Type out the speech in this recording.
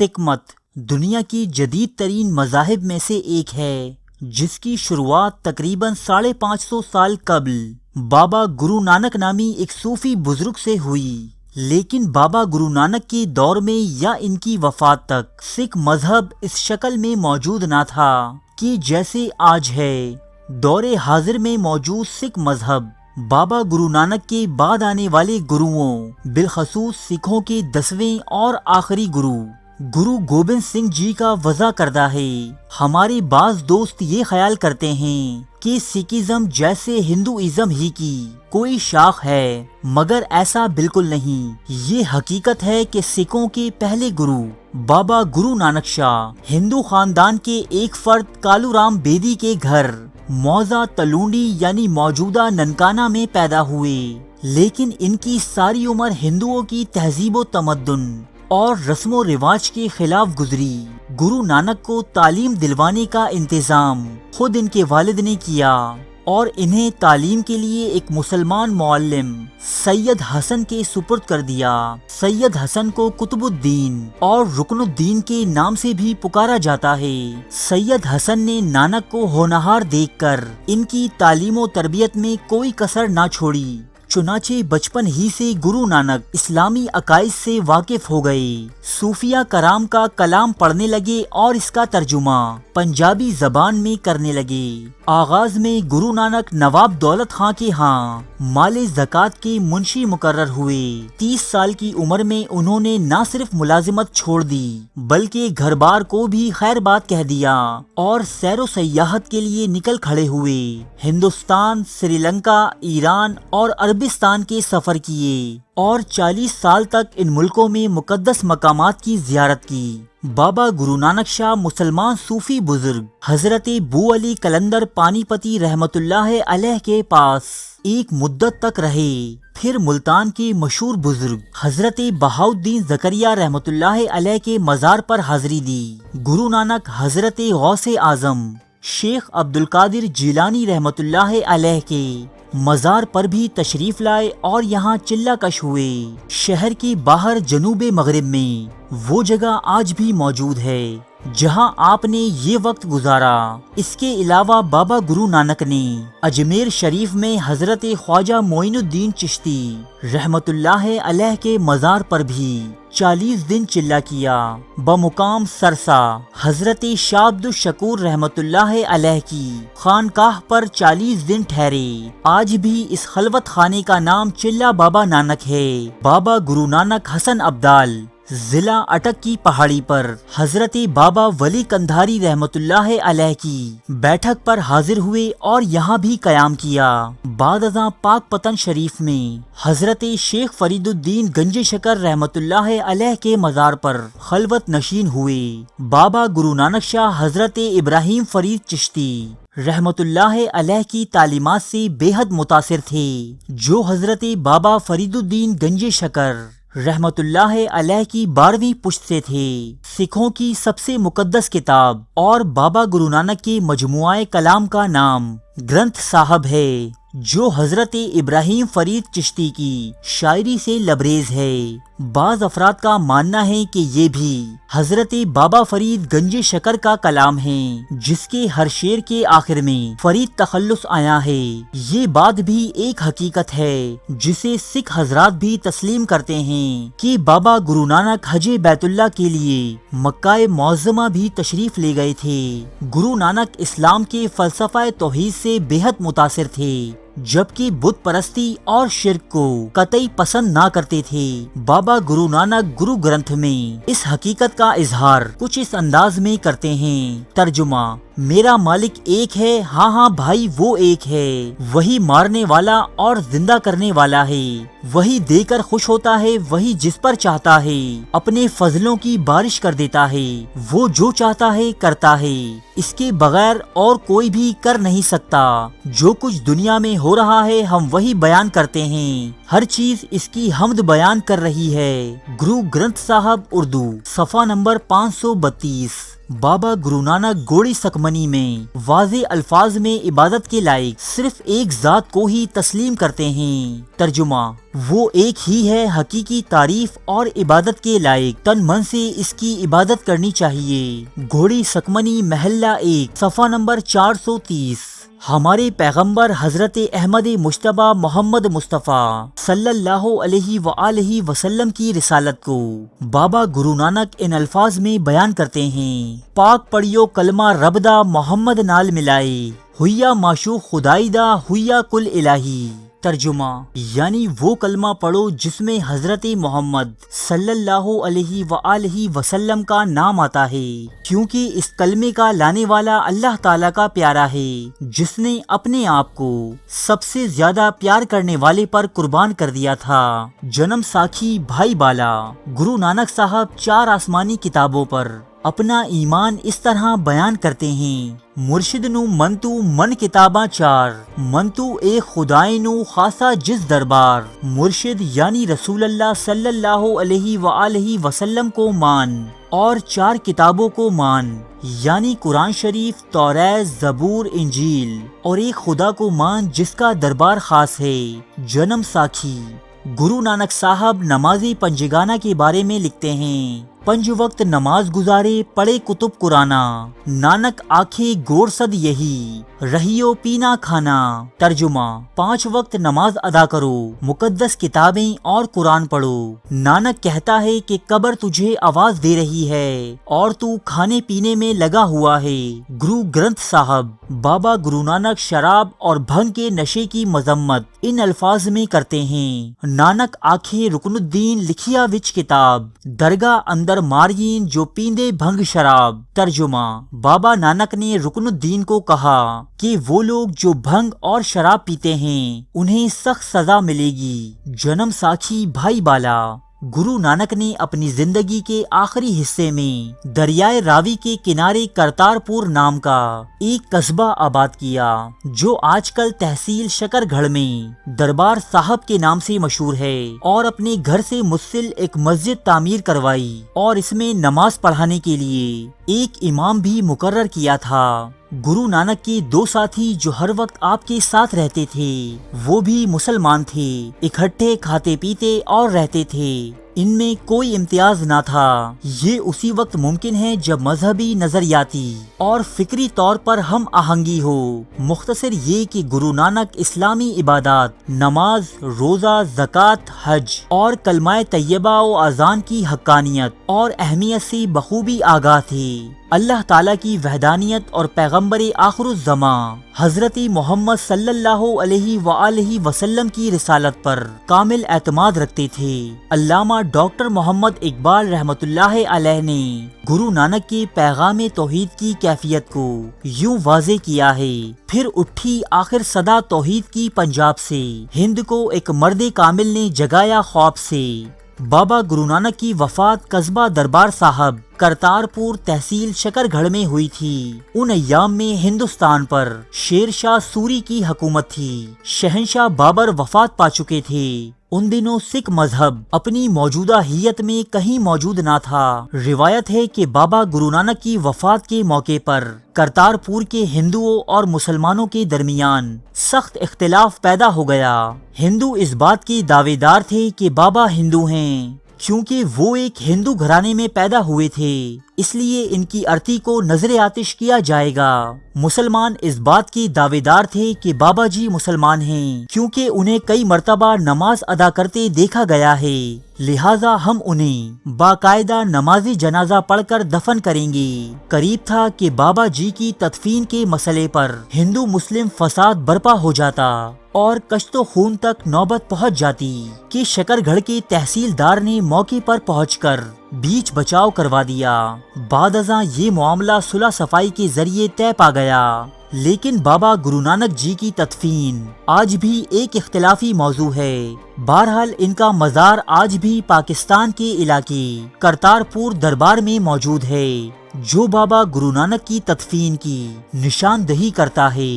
سکھ مت دنیا کی جدید ترین مذاہب میں سے ایک ہے، جس کی شروعات تقریباً 550 سال قبل بابا گرو نانک نامی ایک صوفی بزرگ سے ہوئی، لیکن بابا گرو نانک کے دور میں یا ان کی وفات تک سکھ مذہب اس شکل میں موجود نہ تھا کہ جیسے آج ہے۔ دور حاضر میں موجود سکھ مذہب بابا گرو نانک کے بعد آنے والے گروؤں، بالخصوص سکھوں کے 10ویں اور آخری گرو گوبند سنگھ جی کا وضع کردہ ہے۔ ہمارے بعض دوست یہ خیال کرتے ہیں کہ سکھزم جیسے ہندوازم ہی کی کوئی شاخ ہے، مگر ایسا بالکل نہیں۔ یہ حقیقت ہے کہ سکھوں کے پہلے گرو بابا گرو نانک شاہ ہندو خاندان کے ایک فرد کالو رام بیدی کے گھر موضع تلونڈی یعنی موجودہ ننکانہ میں پیدا ہوئے، لیکن ان کی ساری عمر ہندوؤں کی تہذیب و تمدن اور رسم و رواج کے خلاف گزری۔ گرو نانک کو تعلیم دلوانے کا انتظام خود ان کے والد نے کیا اور انہیں تعلیم کے لیے ایک مسلمان معلم سید حسن کے سپرد کر دیا۔ سید حسن کو قطب الدین اور رکن الدین کے نام سے بھی پکارا جاتا ہے۔ سید حسن نے نانک کو ہونہار دیکھ کر ان کی تعلیم و تربیت میں کوئی کسر نہ چھوڑی، چنانچہ بچپن ہی سے گرو نانک اسلامی عقائد سے واقف ہو گئے، صوفیہ کرام کا کلام پڑھنے لگے اور اس کا ترجمہ پنجابی زبان میں کرنے لگے۔ آغاز میں گرو نانک نواب دولت خان کے ہاں مال زکوٰۃ کے منشی مقرر ہوئے۔ 30 سال کی عمر میں انہوں نے نہ صرف ملازمت چھوڑ دی بلکہ گھر بار کو بھی خیر بات کہہ دیا اور سیر و سیاحت کے لیے نکل کھڑے ہوئے۔ ہندوستان، سری لنکا، ایران اور عربستان کے سفر کیے اور 40 سال تک ان ملکوں میں مقدس مقامات کی زیارت کی۔ بابا گرو نانک شاہ مسلمان صوفی بزرگ حضرت بو علی کلندر پانی پتی رحمت اللہ علیہ کے پاس ایک مدت تک رہے، پھر ملتان کے مشہور بزرگ حضرت بہاؤالدین زکریہ رحمت اللہ علیہ کے مزار پر حاضری دی۔ گرو نانک حضرت غوث اعظم شیخ عبدالقادر جیلانی رحمت اللہ علیہ کے مزار پر بھی تشریف لائے اور یہاں چلہ کش ہوئے۔ شہر کے باہر جنوب مغرب میں وہ جگہ آج بھی موجود ہے جہاں آپ نے یہ وقت گزارا۔ اس کے علاوہ بابا گرو نانک نے اجمیر شریف میں حضرت خواجہ معین الدین چشتی رحمت اللہ علیہ کے مزار پر بھی 40 دن چلہ کیا۔ بمقام سرسا حضرت شاہ عبد الشکور رحمت اللہ علیہ کی خانقاہ پر 40 دن ٹھہرے۔ آج بھی اس خلوت خانے کا نام چلہ بابا نانک ہے۔ بابا گرو نانک حسن ابدال ضلع اٹک کی پہاڑی پر حضرت بابا ولی کندھاری رحمت اللہ علیہ کی بیٹھک پر حاضر ہوئے اور یہاں بھی قیام کیا۔ بعد ازاں پاک پتن شریف میں حضرت شیخ فرید الدین گنج شکر رحمت اللہ علیہ کے مزار پر خلوت نشین ہوئے۔ بابا گرو نانک شاہ حضرت ابراہیم فرید چشتی رحمت اللہ علیہ کی تعلیمات سے بے حد متاثر تھے، جو حضرت بابا فرید الدین گنج شکر رحمت اللہ علیہ کی 12ویں پشت سے تھے۔ سکھوں کی سب سے مقدس کتاب اور بابا گرو نانک کے مجموعہ کلام کا نام گرنتھ صاحب ہے، جو حضرت ابراہیم فرید چشتی کی شاعری سے لبریز ہے۔ بعض افراد کا ماننا ہے کہ یہ بھی حضرت بابا فرید گنج شکر کا کلام ہے، جس کے ہر شعر کے آخر میں فرید تخلص آیا ہے۔ یہ بات بھی ایک حقیقت ہے جسے سکھ حضرات بھی تسلیم کرتے ہیں کہ بابا گرو نانک حج بیت اللہ کے لیے مکہ معظمہ بھی تشریف لے گئے تھے۔ گرو نانک اسلام کے فلسفہ توحید سے بے حد متاثر تھے، جبکہ بت پرستی اور شرک کو قطعی پسند نہ کرتے تھے۔ بابا گرو نانک گرو گرنتھ میں اس حقیقت کا اظہار کچھ اس انداز میں کرتے ہیں۔ ترجمہ: میرا مالک ایک ہے، ہاں ہاں بھائی وہ ایک ہے، وہی مارنے والا اور زندہ کرنے والا ہے، وہی دے کر خوش ہوتا ہے، وہی جس پر چاہتا ہے اپنے فضلوں کی بارش کر دیتا ہے، وہ جو چاہتا ہے کرتا ہے، اس کے بغیر اور کوئی بھی کر نہیں سکتا۔ جو کچھ دنیا میں ہو رہا ہے ہم وہی بیان کرتے ہیں، ہر چیز اس کی حمد بیان کر رہی ہے۔ گرو گرنتھ صاحب اردو، صفحہ نمبر 532۔ بابا گرو نانک گوڑی سکمنی میں واضح الفاظ میں عبادت کے لائق صرف ایک ذات کو ہی تسلیم کرتے ہیں۔ ترجمہ: وہ ایک ہی ہے، حقیقی تعریف اور عبادت کے لائق، تن من سے اس کی عبادت کرنی چاہیے۔ گھوڑی سکمنی محلہ 1، صفحہ نمبر 430۔ ہمارے پیغمبر حضرت احمد مجتبیٰ محمد مصطفیٰ صلی اللہ علیہ وآلہ وسلم کی رسالت کو بابا گرو نانک ان الفاظ میں بیان کرتے ہیں: پاک پڑھیو کلمہ رب دا محمد نال ملائے، ہویا معشوق خدائی دا، ہویا کل الہی۔ ترجمہ: یعنی وہ کلمہ پڑھو جس میں حضرت محمد صلی اللہ علیہ وآلہ وسلم کا نام آتا ہے، کیونکہ اس کلمے کا لانے والا اللہ تعالیٰ کا پیارا ہے، جس نے اپنے آپ کو سب سے زیادہ پیار کرنے والے پر قربان کر دیا تھا۔ جنم ساکھی بھائی بالا گرو نانک صاحب 4 آسمانی کتابوں پر اپنا ایمان اس طرح بیان کرتے ہیں: مرشد نو منتو من کتاباں 4، منتو ایک خدائی نو خاصا جس دربار۔ مرشد یعنی رسول اللہ صلی اللہ علیہ وآلہ وسلم کو مان اور 4 کتابوں کو مان، یعنی قرآن شریف، توریت، زبور، انجیل، اور ایک خدا کو مان جس کا دربار خاص ہے۔ جنم ساکھی گرو نانک صاحب نماز پنجگانہ کے بارے میں لکھتے ہیں: 5 وقت نماز گزارے، پڑھے کتب قرآن، نانک آنکھیں گور صد یہی، رہیو پینا کھانا۔ ترجمہ: 5 وقت نماز ادا کرو، مقدس کتابیں اور قرآن پڑھو۔ نانک کہتا ہے کہ قبر تجھے آواز دے رہی ہے اور تو کھانے پینے میں لگا ہوا ہے۔ گرو گرنتھ صاحب بابا گرو نانک شراب اور بھنگ کے نشے کی مذمت ان الفاظ میں کرتے ہیں: نانک آکھے رکن الدین لکھیا وچ کتاب، درگاہ اندر مارین جو پیندے بھنگ شراب۔ ترجمہ: بابا نانک نے رکن الدین کو کہا کہ وہ لوگ جو بھنگ اور شراب پیتے ہیں انہیں سخت سزا ملے گی۔ جنم ساکھی بھائی بالا گرو نانک نے اپنی زندگی کے آخری حصے میں دریائے راوی کے کنارے کرتار پور نام کا ایک قصبہ آباد کیا، جو آج کل تحصیل شکر گڑھ میں دربار صاحب کے نام سے مشہور ہے، اور اپنے گھر سے متصل ایک مسجد تعمیر کروائی اور اس میں نماز پڑھانے کے لیے ایک امام بھی مقرر کیا تھا۔ گرو نانک کے 2 ساتھی جو ہر وقت آپ کے ساتھ رہتے تھے وہ بھی مسلمان تھے، اکٹھے کھاتے پیتے اور رہتے تھے، ان میں کوئی امتیاز نہ تھا۔ یہ اسی وقت ممکن ہے جب مذہبی، نظریاتی اور فکری طور پر ہم آہنگی ہو۔ مختصر یہ کہ گرو نانک اسلامی عبادات، نماز، روزہ، زکوٰۃ، حج اور کلمہ طیبہ و اذان کی حقانیت اور اہمیت سے بخوبی آگاہ تھے۔ اللہ تعالیٰ کی وحدانیت اور پیغمبر آخر الزماں حضرت محمد صلی اللہ علیہ وآلہ وسلم کی رسالت پر کامل اعتماد رکھتے تھے۔ علامہ ڈاکٹر محمد اقبال رحمۃ اللہ علیہ نے گرو نانک کے پیغام توحید کی کیفیت کو یوں واضح کیا ہے: پھر اٹھی آخر صدا توحید کی پنجاب سے، ہند کو ایک مرد کامل نے جگایا خواب سے۔ بابا گرو نانک کی وفات قصبہ دربار صاحب کرتار پور تحصیل شکر گڑھ میں ہوئی تھی۔ ان ایام میں ہندوستان پر شیر شاہ سوری کی حکومت تھی، شہنشاہ بابر وفات پا چکے تھے۔ ان دنوں سکھ مذہب اپنی موجودہ حیت میں کہیں موجود نہ تھا۔ روایت ہے کہ بابا گرو نانک کی وفات کے موقع پر کرتار پور کے ہندوؤں اور مسلمانوں کے درمیان سخت اختلاف پیدا ہو گیا۔ ہندو اس بات کے دعوے دار تھے کہ بابا ہندو ہیں، کیونکہ وہ ایک ہندو گھرانے میں پیدا ہوئے تھے، اس لیے ان کی ارتھی کو نظر آتش کیا جائے گا۔ مسلمان اس بات کے دعوے دار تھے کہ بابا جی مسلمان ہیں، کیونکہ انہیں کئی مرتبہ نماز ادا کرتے دیکھا گیا ہے، لہٰذا ہم انہیں باقاعدہ نماز جنازہ پڑھ کر دفن کریں گے۔ قریب تھا کہ بابا جی کی تدفین کے مسئلے پر ہندو مسلم فساد برپا ہو جاتا اور کشت و خون تک نوبت پہنچ جاتی کہ شکر گڑھ کے تحصیلدار نے موقع پر پہنچ کر بیچ بچاؤ کروا دیا۔ بعد ازاں یہ معاملہ صلح صفائی کے ذریعے طے پا گیا، لیکن بابا گرو نانک جی کی تدفین آج بھی ایک اختلافی موضوع ہے۔ بہرحال ان کا مزار آج بھی پاکستان کے علاقے کرتار پور دربار میں موجود ہے، جو بابا گرو نانک کی تدفین کی نشاندہی کرتا ہے۔